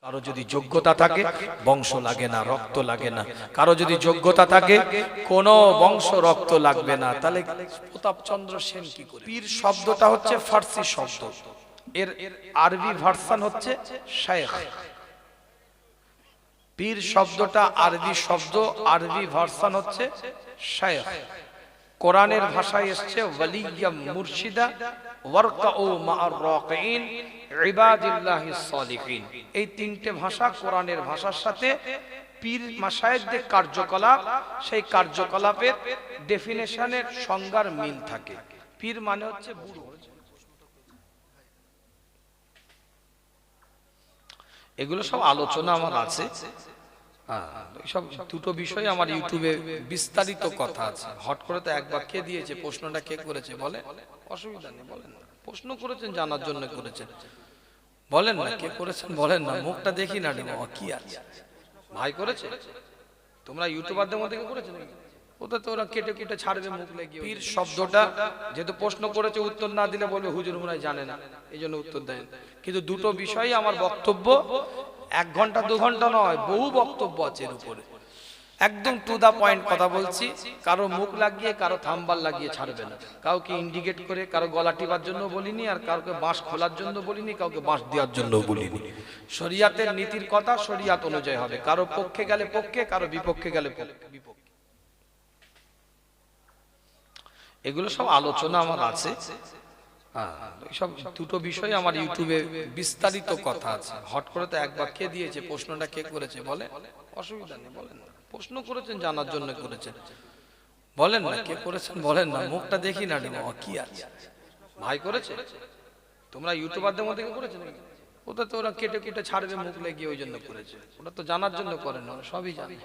কারো যদি যোগ্যতা থাকে বংশ লাগে না, রক্ত লাগে না। কারো যদি যোগ্যতা থাকে কোনো বংশ রক্ত লাগবে না। তাহলে প্রতাপচন্দ্র সেন কি করে? পীর শব্দটা হচ্ছে ফার্সি শব্দ, এর আরবি ভার্সন হচ্ছে শাইখ। পীর শব্দটা আরবি শব্দ, আরবি ভার্সন হচ্ছে শাইখ। কোরআনের ভাষায় এসেছে ওয়ালিয়া মুর্শিদা ওয়ারকাউ মা'আর রাকিঈন ইবাদিল্লাহিস সালিহিন। এই তিনটে ভাষা কোরআনের ভাষার সাথে পীর মাশায়েখদের কার্যকলাপ, সেই কার্যকলাপের ডেফিনেশনের সংজ্ঞার মিল থাকে। পীর মানে হচ্ছে বুড়ো। এগুলো সব আলোচনা আমার আছে, সব দুটো বিষয় আমার ইউটিউবে বিস্তারিত কথা আছে। হট করে তো এক বাক্যে দিয়েছে। প্রশ্নটা কে করেছে বলে? অসুবিধা নেই, বলেন না। প্রশ্ন করেছেন জানার জন্য করেছেন, বলেন না কে করেছেন, বলেন না। মুখটা দেখি না কি আছে। ভাই করেছে? তোমরা ইউটিউবারদের মধ্যে কে করেছে নাকি? ওটা তো ওরা কেটে কেটে ছাড়বে মুখ লেগে। পীর শব্দটা যেহেতু প্রশ্ন করেছে, উত্তর না দিলে বলবে হুজুর মনে হয় জানে না, এই জন্য উত্তর দেন। কিন্তু দুটো বিষয় আমার বক্তব্য, 1 ঘন্টা 2 ঘন্টা নয়, বহু বক্তব্য আছে এর উপরে। একদম টু দা পয়েন্ট কথা বলছি। কারো মুখ লাগিয়ে, কারো থাম্বাল লাগিয়ে ছাড়বে না। কাউকে ইন্ডিকেট করে, কারো গলা টিপার জন্য বলিনি, আর কাউকে বাঁশ খোলার জন্য বলিনি, কাউকে বাঁশ দেওয়ার জন্য বলিনি। শরিয়াতের নীতির কথা শরিয়াত অনুযায়ী হবে। কারো পক্ষে গেলে পক্ষে, কারো বিপক্ষে গেলে বিপক্ষে। এগুলো সব আলোচনা আমার আছে, সব দুটো বিষয় আমার ইউটিউবে বিস্তারিত কথা আছে। হট করে তো এক বাক্যে দিয়েছে। প্রশ্নটা কে করেছে বলে? অসুবিধা নেই, বলেন না। প্রশ্ন করেছেন জানার জন্য করেছেন, বলেন না কে করেছেন, বলেন না। মুখটা দেখি না কি আছে। ভাই করেছে? তোমরা ইউটিউবারদের মধ্যে কে করেছে নাকি? ওটা তো ওরা কেটে কেটে ছাড়বে মুখ লেগে, ওই জন্য করেছে। ওটা তো জানার জন্য করে না, সবই জানে।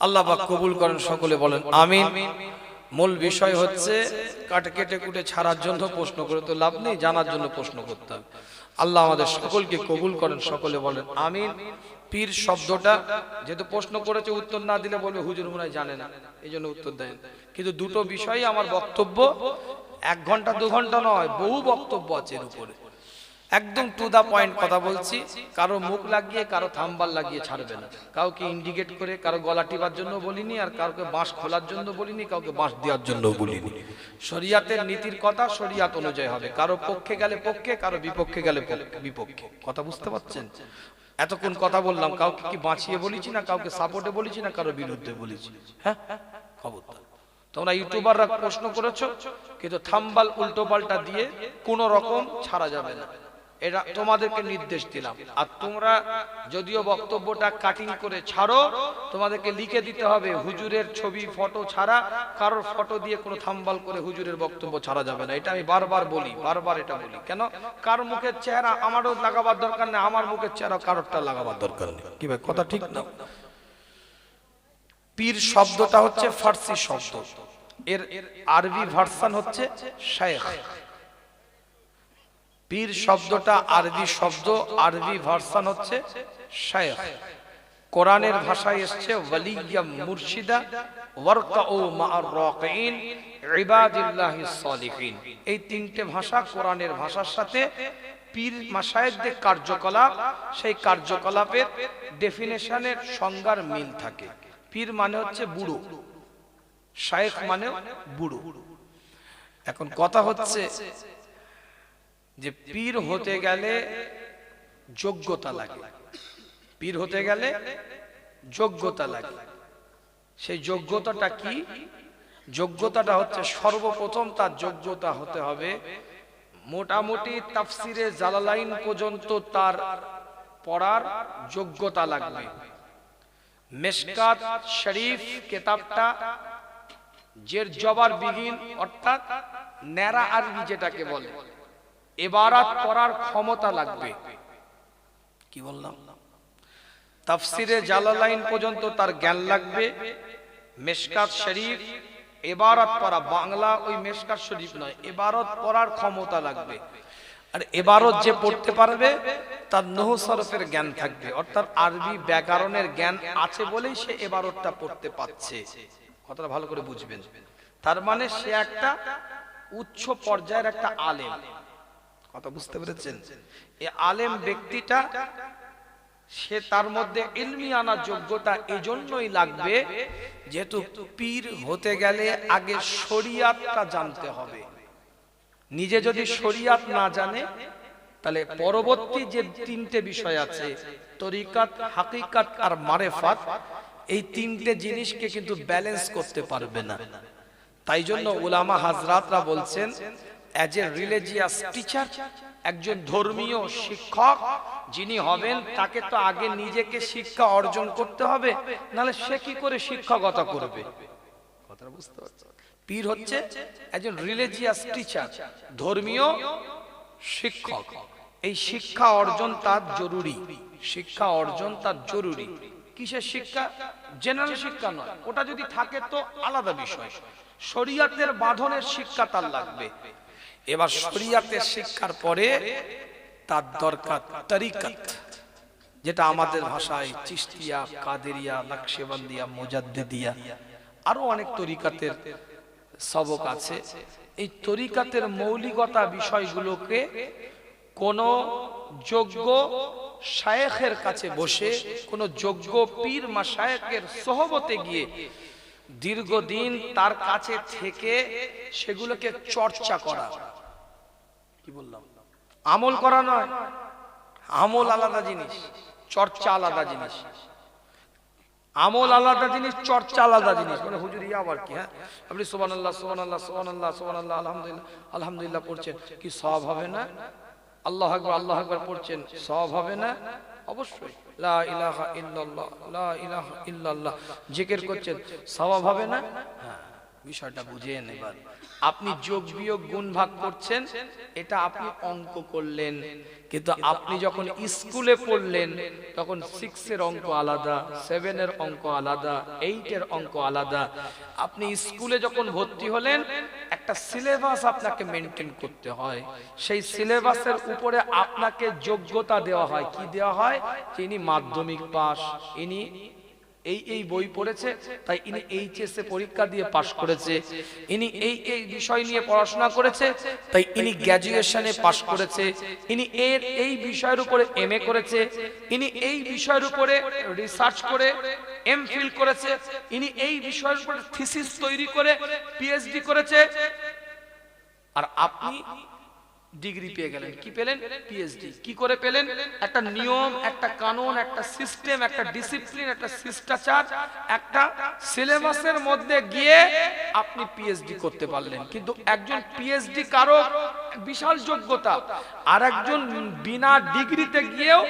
আল্লাহ পাক কবুল করেন, সকলে বলেন আমিন। মূল বিষয় হচ্ছে কাটে কেটে কুটে ছাড়ার জন্য প্রশ্ন করে তো লাভ নেই, জানার জন্য প্রশ্ন করতে হবে। আল্লাহ আমাদের সকলকে কবুল করেন, সকলে বলেন আমিন। পীর শব্দটা যেহেতু প্রশ্ন করেছে, উত্তর না দিলে বলবে হুজুর মনে হয় জানে না, এই জন্য উত্তর দেন। কিন্তু দুটো বিষয় আমার বক্তব্য, 1 ঘন্টা 2 ঘন্টা নয়, বহু বক্তব্য আছে এর উপরে। একদম টু দা পয়েন্ট কথা বলছি। কারো মুখ লাগিয়ে, কারো থাম্বাল লাগিয়ে ছাড়বে না। কাউকে ইন্ডিকেট করে, কারো গলা টিপার জন্য বলিনি, আর কাউকে বাঁশ খোলার জন্য বলিনি, কাউকে বাঁশ দেওয়ার জন্য বলিনি। শরিয়াতের নীতির কথা শরিয়াত অনুযায়ী হবে। কারো পক্ষে গেলে পক্ষে, কারো বিপক্ষে গেলে বিপক্ষে। কথা বুঝতে পারছেন? এতক্ষণ কথা বললাম, কাউকে কি বাঁচিয়ে বলেছি না, কাউকে সাপোর্টে বলেছি না, কারো বিরুদ্ধে বলেছি? হ্যাঁ, খবরদার। তোমরা ইউটিউবাররা প্রশ্ন করেছো, কিন্তু থাম্বাল উল্টো পাল্টা দিয়ে কোন রকম ছাড়া যাবে না, এটা তোমাদেরকে নির্দেশ দিলাম। আর তোমরা যদিও বক্তব্যটা কাটিং করে ছাড়ো, তোমাদেরকে লিখে দিতে হবে হুজুরের ছবি ফটো ছাড়া কারোর ফটো দিয়ে কোনো থাম্বাল করে হুজুরের বক্তব্য ছাড়া যাবে না। এটা আমি বারবার বলি, বারবার এটা বলি। কেন? কার মুখের চেহারা আমারও লাগাবার দরকার নেই, আমার মুখের চেহারা কারোরটা লাগাবার দরকার নেই। কি ভাই, কথা ঠিক না? পীর শব্দটা হচ্ছে ফার্সি শব্দ, এর আরবি ভার্সন হচ্ছে শাইখ। পীর শব্দটা আরবি শব্দ, আরবি ভার্সন হচ্ছে শাইখ। কোরআনের ভাষায় এসেছে ওয়ালিয়া মুর্শিদা ওয়ারকাউ মা'আর রাকিঈন ইবাদিল্লাহিস সালিহিন। এই তিনটে ভাষা কোরআনের ভাষার সাথে পীর মাশায়েখদের কার্যকলাপ, সেই কার্যকলাপের ডেফিনেশনের সংজ্ঞার মিল থাকে। পীর মানে হচ্ছে বুড়ো, শাইখ মানে বুড়ো। এখন কথা হচ্ছে যে পীর হতে গেলে যোগ্যতা লাগে। পীর হতে গেলে যোগ্যতা লাগে। সেই যোগ্যতাটা কি? যোগ্যতাটা হচ্ছে সর্বপ্রথম তার যোগ্যতা হতে হবে মোটামুটি তাফসিরে জালালাইন পর্যন্ত তার পড়ার যোগ্যতা লাগবে। মিশকাত শরীফ কিতাবটা জের জবর বিগিন, অর্থাৎ ন্যারা আরবি যেটাকে বলে, ইবারত পড়ার ক্ষমতা লাগবে। কি বললাম? তাফসিরে জালালাইন পর্যন্ত তার জ্ঞান লাগবে। মিশকাত শরীফ ইবারত পড়া, বাংলা ওই মিশকাত শরীফ নয়, ইবারত পড়ার ক্ষমতা লাগবে। আর ইবারত যে পড়তে পারবে তার নহু সরফের জ্ঞান থাকবে, অর্থাৎ আরবি ব্যাকরণের জ্ঞান আছে বলেই সে ইবারতটা পড়তে পারছে। কথাটা ভালো করে বুঝবেন। তার মানে সে একটা উচ্চ পর্যায়ের একটা আলেম। কথা বুঝতে পেরেছেন? এই আলেম ব্যক্তিটা সে তার মধ্যে ইলমি আনা যোগ্যতা এজন্যই লাগবে যেহেতু পীর হতে গেলে আগে শরিয়াতটা জানতে হবে। নিজে যদি শরিয়াত না জানে তাহলে পরবর্তী যে তিনটে বিষয় আছে তরিকাত, হাকিকাত আর মারেফাত, এই তিনটে জিনিসকে কিন্তু ব্যালেন্স করতে পারবে না। তাই জন্য উলামা হাজরাতরা বলছেন অ্যাজ এ রিলিজিয়াস টিচার, একজন ধর্মীয় শিক্ষক যিনি হবেন তাকে তো আগে নিজেকে শিক্ষা অর্জন করতে হবে, নাহলে সে কি করে শিক্ষকতা করবে? কথা বুঝতে পারছেন? পীর হচ্ছে একজন রিলিজিয়াস টিচার, ধর্মীয় শিক্ষক। এই শিক্ষা অর্জন তার জরুরি, শিক্ষা অর্জন তার জরুরি। কিসের শিক্ষা? জেনারেল শিক্ষা নয়, ওটা যদি থাকে তো আলাদা বিষয়। শরিয়াতের বাঁধনের শিক্ষা তার লাগবে। এবার শরিয়াতের শিক্ষার পরে তার দরকার তরিকত, যেটা আমাদের ভাষায় চিশতিয়া, কাদেরিয়া, নকশবন্দিয়া, মুজাদ্দিদিয়া, আরো অনেক তরিকাতের সবক আছে। এই তরিকাতের মৌলিকতা বিষয়গুলোকে কোন যোগ্য শায়েখের কাছে বসে, কোন যোগ্য পীর মাশায়েখের সোহবতে গিয়ে দীর্ঘদিন তার কাছে থেকে সেগুলোকে চর্চা করা। কি বললাম? আমল করা নয়, আমল আলাদা জিনিস, চর্চা আলাদা জিনিস। আমল আলাদা জিনিস, চর্চা আলাদা জিনিস। মানে হুজুর ইয়া আবার কি? হ্যাঁ, আপনি সুবহানাল্লাহ সুবহানাল্লাহ সুবহানাল্লাহ সুবহানাল্লাহ আলহামদুলিল্লাহ আলহামদুলিল্লাহ পড়ছেন, কি সওয়াব হবে না? আল্লাহু আকবার আল্লাহু আকবার পড়ছেন, সওয়াব হবে না? অবশ্যই। লা ইলাহা ইল্লাল্লাহ লা ইলাহা ইল্লাল্লাহ জিকির করছেন, সওয়াব হবে না? হ্যাঁ, বিষয়টা বুঝেন। এবার আপনি যোগ বিয়োগ গুণ ভাগ করছেন, এটা আপনি অঙ্ক করলেন, কিন্তু আপনি যখন স্কুলে পড়লেন তখন 6 এর অঙ্ক আলাদা, 7 এর অঙ্ক আলাদা, 8 এর অঙ্ক আলাদা। আপনি স্কুলে যখন ভর্তি হলেন একটা সিলেবাস আপনাকে মেনটেন করতে হয়, সেই সিলেবাসের উপরে আপনাকে যোগ্যতা দেওয়া হয়। কি দেওয়া হয়? যে ইনি মাধ্যমিক পাস, ইনি এই বই পড়েছে তাই ইনি এইচএস এ পরীক্ষা দিয়ে পাশ করেছে, ইনি এই বিষয় নিয়ে পড়াশোনা করেছে তাই ইনি গ্র্যাজুয়েশনে পাশ করেছে, ইনি এই বিষয়ের উপরে এমএ করেছে, ইনি এই বিষয়ের উপরে রিসার্চ করে এমফিল করেছে, ইনি এই বিষয়ের উপরে থিসিস তৈরি করে পিএইচডি করেছে। আর আপনি ডিগ্রি পেয়ে গেলেন। কি পেলেন? পিএইচডি। কি করে পেলেন? একটা নিয়ম, একটা কানুন, একটা সিস্টেম, একটা ডিসিপ্লিন, একটা শিষ্টাচার, একটা সিলেবাসের মধ্যে গিয়ে আপনি পিএইচডি করতে পারলেন। কিন্তু একজন পিএইচডি কারো বিশাল যোগ্যতা, আর একজন বিনা ডিগ্রিতে গিয়েও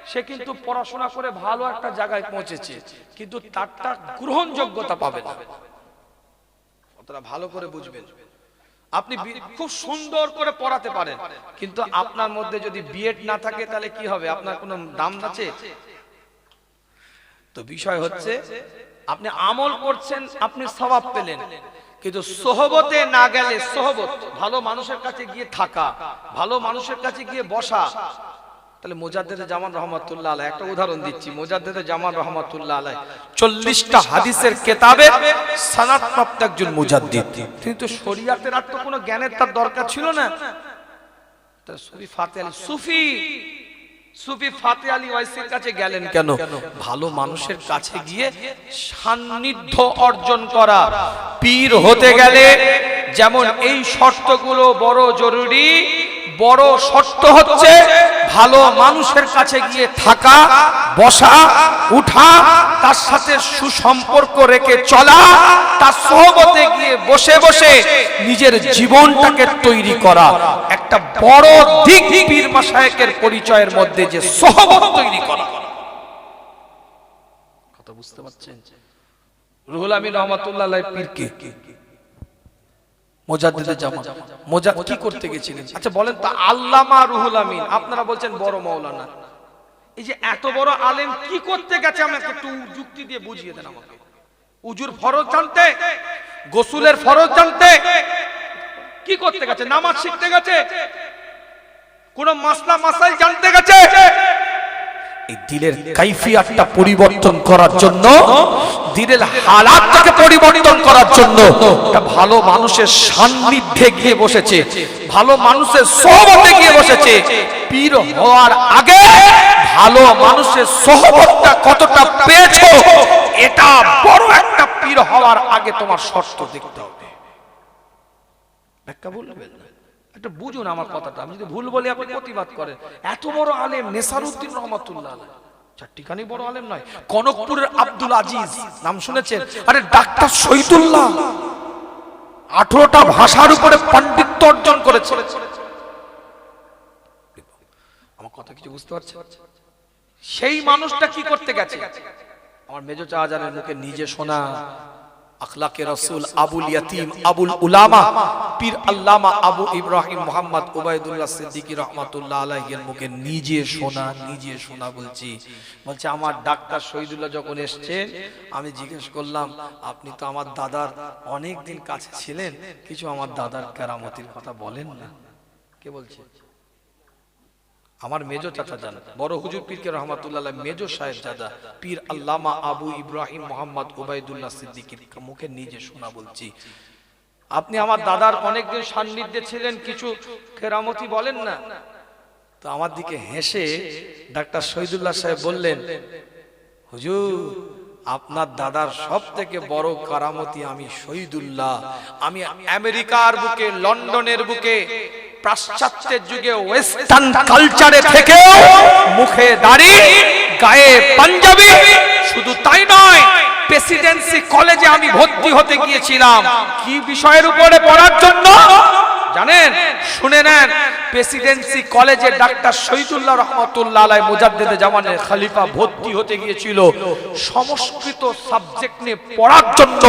সে কিন্তু পড়াশোনা করে ভালো একটা জায়গায় পৌঁছেছে, কিন্তু তারটা গ্রহণযোগ্যতা পাবে না। অতটা ভালো করে বুঝবেন। আপনি খুব সুন্দর করে পড়াতে পারেন, কিন্তু আপনার মধ্যে যদি বিএড না থাকে তাহলে কি হবে? আপনার কোনো দাম আছে? তো বিষয় হচ্ছে আপনি আমল করছেন, আপনি সওয়াব পেলেন, কিন্তু সোহবতে না গেলে, সোহবত ভালো মানুষের কাছে গিয়ে থাকা, ভালো মানুষের কাছে গিয়ে বসা। তাহলে মুজাদ্দেদ জামান রহমাতুল্লাহ আলাইহি, একটা উদাহরণ দিচ্ছি। মুজাদ্দেদ জামান রহমাতুল্লাহ আলাইহি 40টা হাদিসের কিতাবে সনদ প্রাপ্ত একজন মুজাদ্দিদ। কিন্তু শরিয়াতের আর তো কোনো জ্ঞানের তার দরকার ছিল না। তার সুফি ফাতে আলী ওয়াইসির কাছে গেলেন কেন? ভালো মানুষের কাছে গিয়ে সান্নিধ্য অর্জন করা। পীর হতে গেলে যেমন এই শর্তগুলো বড় জরুরি, বড় শর্ত হচ্ছে ভালো মানুষের কাছে গিয়ে থাকা, বসা, উঠা, তার সাথে সুসম্পর্ক রেখে চলা, তার সোহবতে গিয়ে বসে বসে নিজের জীবনটাকে তৈরি করা। একটা বড় দিক পীর মাশায়েখের পরিচয়ের মধ্যে যে সোহবত তৈরি করা। কথা বুঝতে পারছেন? রুহুল আমিন রহমাতুল্লাহ আলাইহি পীরকে মুজাদ্দিদে জামান মুজাদ্দিদ কি করতে গেছিলেন? আচ্ছা বলেন তো, আল্লামা রুহুল আমিন, আপনারা বলছেন বড় মাওলানা, এই যে এত বড় আলেম কি করতে গেছে আমাকে একটু যুক্তি দিয়ে বুঝিয়ে দেন আমাকে। উজুর ফরজ জানতে, গোসলের ফরজ জানতে, কি করতে গেছে? নামাজ শিখতে গেছে, কোন মাসলা মাসাইল জানতে গেছে? এই দিলের কাইফিয়াতটা পরিবর্তন করার জন্য, দিলের হালাতটাকে পরিবর্তন করার জন্য একটা ভালো মানুষের সান্নিধ্যে গিয়ে বসেছে, ভালো মানুষের সোহবতে গিয়ে বসেছে। পীর হওয়ার আগে ভালো মানুষের সোহবতটা কতটা পেয়েছো, এটা বড় একটা পীর হওয়ার আগে তোমার শর্ত দেখতে হবে। ব্যাখ্যা বলবেন না, একটা বুঝুন আমার কথাটা। আমি যদি ভুল বলি আপনি প্রতিবাদ করেন। এত বড় আলেম নেসারউদ্দিন রহমাতুল্লাহ আলাইহি, চারটিখানি বড় আলেম নয়। কনকপুরের আব্দুল আজিজ নাম শুনেছেন? আরে ডাক্তার শহীদুল্লাহ 18টা ভাষার উপরে পাণ্ডিত্য অর্জন করেছে। আমার কথা কিছু বুঝতে পারছেন? সেই মানুষটা কি করতে গেছে? আমার মেজো শাহজাহানের মুখে নিজে শোনা আখলাকে রাসূল আবুল ইয়াতিম আবুল উলামা পীর আল্লামা আবু ইব্রাহিম মোহাম্মদ উবাইদুল্লাহ সিদ্দিকী রহমাতুল্লাহ আলাইহির মুখে নিজে শোনা বলছে আমার ডাক্তার শহীদুল্লাহ যখন এসেছেন, আমি জিজ্ঞেস করলাম আপনি তো আমার দাদার অনেক দিন কাছে ছিলেন, কিছু আমার দাদার কেরামতির কথা বলেন না। কে বলছে? আমার মেজো চাচা জান বড় হুজুর পীরকে রহমাতুল্লাহ আলাইহি মেজো সাহেব জাদা পীর আল্লামা আবু ইব্রাহিম মোহাম্মদ উবাইদুল্লাহ সিদ্দিকীর মুখে নিজে শোনা বলছি, আপনি আমার দাদার অনেকদিন সান্নিধ্যে ছিলেন, কিছু কেরামতি বলেন না। তো আমার দিকে হেসে ডাক্তার শহীদুল্লাহ সাহেব বললেন, হুজুর আপনার দাদার সব থেকে বড় কারামতি আমি শহীদুল্লাহ, আমি আমেরিকার বুকে লন্ডনের বুকে পাশ্চাত্যের যুগে ওয়েস্টার্ন কালচারে থেকে মুখে দাড়ি গায়ে পাঞ্জাবি, শুধু তাই নয় প্রেসিডেন্সি কলেজে আমি ভর্তি হতে গিয়েছিলাম। কি বিষয়ের উপরে পড়ার জন্য জানেন? শুনে নেন, প্রেসিডেন্সি কলেজে ডাক্তার শহীদুল্লাহ রহমাতুল্লাহ আলাইহি মুজাদ্দিদে জামানের খলিফা ভর্তি হতে গিয়েছিল সংস্কৃত সাবজেক্ট নিয়ে পড়ার জন্য।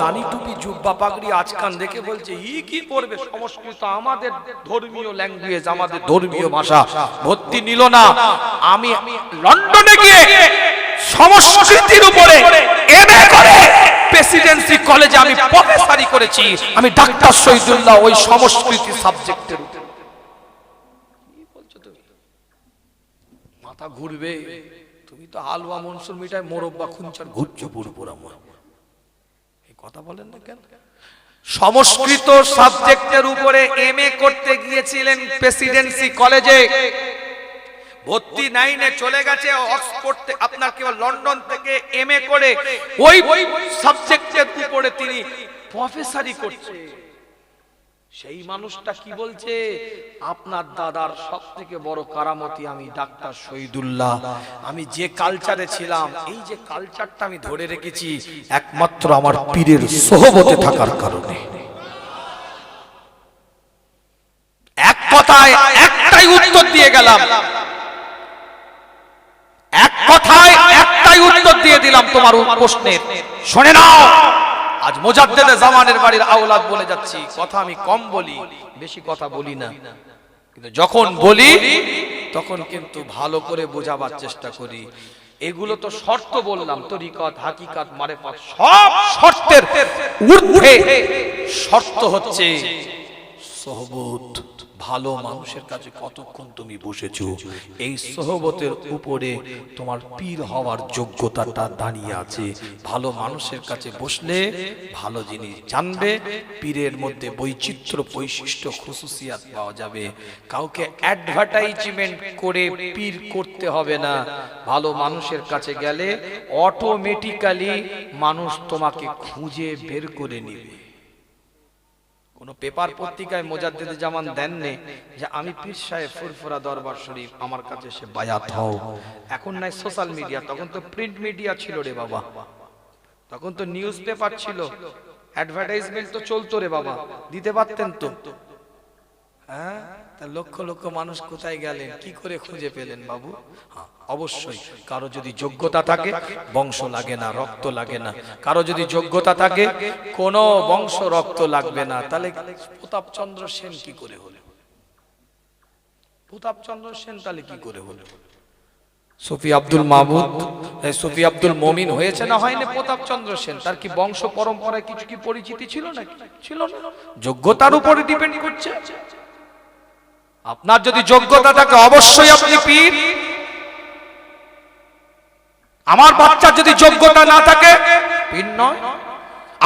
দানি টুপি জুব্বা পাগড়ি আজকান দেখে বলছে ই কি পড়বে, সংস্কৃত আমাদের ধর্মীয় ল্যাঙ্গুয়েজ, আমাদের ধর্মীয় ভাষা। ভর্তি নিল না। আমি লন্ডনে গিয়ে সংস্কৃতির উপরে এমএ করে প্রেসিডেন্সি কলেজে আমি প্রফেসরি করেছি। আমি ডাক্তার শহীদুল্লাহ ওই সংস্কৃতি সাবজেক্টের উপর। কি বলছো তুমি? মাথা ঘুরবে। তুমি তো হালুয়া মনসুর মিঠাই মোরব্বা খুনচার ঘুরছো পুরোপুরা। এই কথা বলেন না কেন? সংস্কৃত সাবজেক্টের উপরে এমএ করতে গিয়েছিলেন প্রেসিডেন্সি কলেজে। ভর্তি 9-এ চলে গেছে অক্সফোর্ড থেকে, আপনার কেবল লন্ডন থেকে এমএ করে ওই সাবজেক্টের উপরে তিনি প্রফেসরি করছে। সেই মানুষটা কি বলছে? আপনার দাদার সবথেকে বড় কারামতি আমি ডাক্তার শহীদুল্লাহ, আমি যে কালচারে ছিলাম, এই যে কালচারটা আমি ধরে রেখেছি একমাত্র আমার পীরের সোহবতে থাকার কারণে। এক কথায় একটাই উত্তর দিয়ে গেলাম, এক কথায় একটাই উত্তর দিয়ে দিলাম তোমার প্রশ্নের। শুনে নাও, আজ মুজাদ্দিদে জামানের বাড়ির আওলাদ বলে যাচ্ছি, কথা আমি কম বলি, বেশি কথা বলি না, কিন্তু যখন বলি তখন কিন্তু ভালো করে বোঝাবার চেষ্টা করি। এগুলো তো শর্ত বললাম, তরিকত হাকিকাত মারেফাত সব শর্তের ঊর্ধ্বে শর্ত হচ্ছে সোহবত। ভালো মানুষের কাছে কতক্ষণ তুমি বসেছো, এই সোহবতের উপরে তোমার পীর হওয়ার যোগ্যতাটা দাঁড়িয়ে আছে। ভালো মানুষের কাছে বসলে ভালো জিনিস জানবে, পীরের মধ্যে বৈচিত্র্য বৈশিষ্ট্য খুসুসিয়াত পাওয়া যাবে। কাউকে অ্যাডভার্টাইজমেন্ট করে পীর করতে হবে না। ভালো মানুষের কাছে গেলে অটোমেটিক্যালি মানুষ তোমাকে খুঁজে বের করে নেবে। কোন পেপার পত্রিকায় মুজাদ্দিদে জামান দেননি যে আমি পীর সাহেব ফুরফুরা দরবার শরীফ আমার কাছে এসে বায়াত হও। এখন নাই সোশ্যাল মিডিয়া, তখন তো প্রিন্ট মিডিয়া ছিল রে বাবা, তখন তো নিউজ পেপার ছিল, অ্যাডভার্টাইজমেন্ট তো চলতো রে বাবা, দিতে পারতেন তো। হ্যাঁ, তা লক্ষ লক্ষ মানুষ কোথায় গেলেন, কি করে খুঁজে পেলেন বাবু? হ্যাঁ, অবশ্যই কারো যদি যোগ্যতা থাকে বংশ লাগে না, রক্ত লাগে না। কারো যদি যোগ্যতা থাকে কোনো বংশ রক্ত লাগবে না। তাহলে প্রতাপচন্দ্র সেন কি করে হলো? প্রতাপচন্দ্র সেন তাহলে কি করে হলো? সুফি আব্দুল মাহমুদ, সুফি আব্দুল মমিন হয়েছে না হয়নি প্রতাপচন্দ্র সেন? তার কি বংশ পরম্পরায় কিছু কি পরিচিতি ছিল নাকি? ছিল না। যোগ্যতার উপরে ডিপেন্ড করছে। আপনার যদি যোগ্যতা থাকে অবশ্যই আপনি পীর। আমার বাচ্চার যদি যোগ্যতা না থাকে পীর নয়,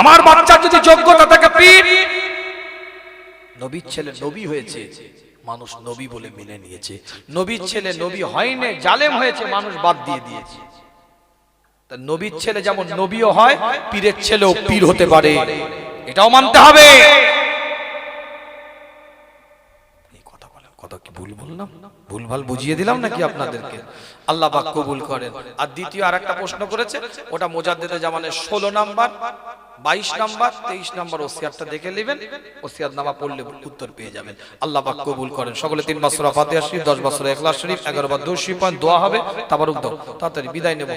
আমার বাচ্চার যদি যোগ্যতা থাকে পীর। নবীর ছেলে নবী হয়েছে, মানুষ নবী বলে মেনে নিয়েছে। নবীর ছেলে নবী হয়নি, জালেম হয়েছে, মানুষ বাদ দিয়ে দিয়েছে। তা নবীর ছেলে যেমন নবীও হয়, পীরের ছেলেও পীর হতে পারে, এটাও মানতে হবে। এই কথা বলেন, কথা কি ভুল বললাম? ভুলভাল বুঝিয়ে দিলাম নাকি আপনাদেরকে? আল্লাহ পাক কবুল করেন। আর দ্বিতীয় আরেকটা প্রশ্ন করেছে, ওটা মুজাদ্দেদে জামানের 16 নাম্বার, 22 নাম্বার, 23 নাম্বার ওসিয়াতটা দেখে নেবেন, ওসিয়াত নামা পড়লে উত্তর পেয়ে যাবেন। আল্লাহ পাক কবুল করেন। সকলে 3 বার সূরা ফাতিহা শরীফ, 10 বার সূরা ইখলাস শরীফ, 11 বার দুরূদ শরীফ দোয়া হবে। তাবারুক দাও, তাড়াতাড়ি বিদায় নেব।